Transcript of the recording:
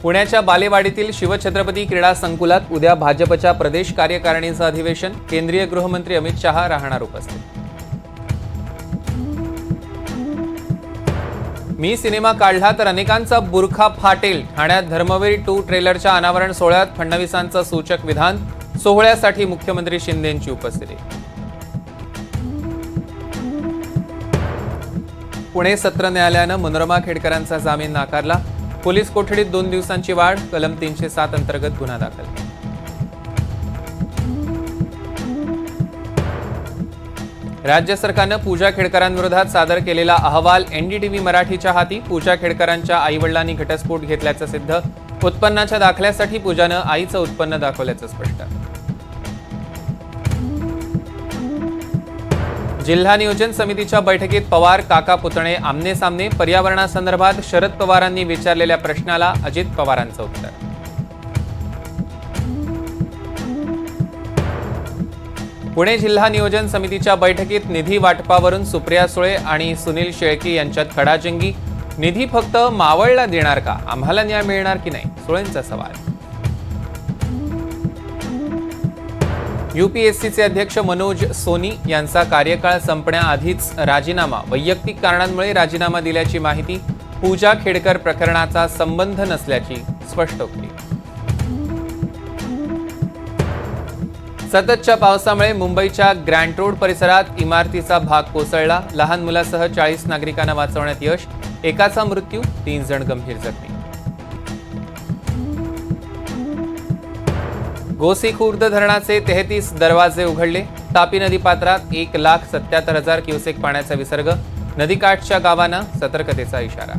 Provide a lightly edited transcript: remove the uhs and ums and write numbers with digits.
पुण्याच्या बालेवाडीतील शिवछत्रपती क्रीडा संकुलात उद्या भाजपच्या प्रदेश कार्यकारिणीचं अधिवेशन। केंद्रीय गृहमंत्री अमित शहा राहणार उपस्थित। मी सिनेमा काढला तर अनेकांचा बुरखा फाटेल। ठाण्यात धर्मवीर 2 ट्रेलरच्या अनावरण सोहळ्यात फडणवीसांचं सूचक विधान। सोहळ्यासाठी मुख्यमंत्री शिंदेंची उपस्थिती। पुणे सत्र न्यायालयानं मनोरमा खेडकरांचा जामीन नाकारला। पोलीस कोठडीत 2 दिवसांची वाढ। कलम 307 अंतर्गत गुन्हा दाखल। राज्य सरकारनं पूजा खेडकरांविरोधात सादर केलेला अहवाल एनडीटीव्ही मराठीच्या हाती। पूजा खेडकरांच्या आईवडिलांनी घटस्फोट घेतल्याचं सिद्ध। उत्पन्नाच्या दाखल्यासाठी पूजानं आईचं उत्पन्न दाखवल्याचं स्पष्ट। जिल्हा नियोजन समितीच्या बैठकीत पवार काका पुतणे आमने सामने। पर्यावरणासंदर्भात शरद पवारांनी विचारलेल्या प्रश्नाला अजित पवारांचं उत्तर। पुणे जिल्हा नियोजन समितीच्या बैठकीत निधी वाटपावरून सुप्रिया सुळे आणि सुनील शेळके यांच्यात खडाजंगी। निधी फक्त मावळला देणार का? आम्हाला न्याय मिळणार की नाही? सुळेंचा सवाल। यूपीएससीचे अध्यक्ष मनोज सोनी यांचा कार्यकाळ संपण्याआधीच राजीनामा। वैयक्तिक कारणांमुळे राजीनामा दिल्याची माहिती। पूजा खेडकर प्रकरणाचा संबंध नसल्याची स्पष्टोक्ती। सततच्या पावसामुळे मुंबईच्या ग्रँट रोड परिसरात इमारतीचा भाग कोसळला। लहान मुलासह 40 नागरिकांना वाचवण्यात यश। एकाचा मृत्यू, 3 जण गंभीर जखमी। गोसीखुर्द धरणाचे 33 दरवाजे उघडले। तापी नदीपात्रात 1,77,000 क्युसेक पाण्याचा विसर्ग। नदीकाठच्या गावांना सतर्कतेचा इशारा।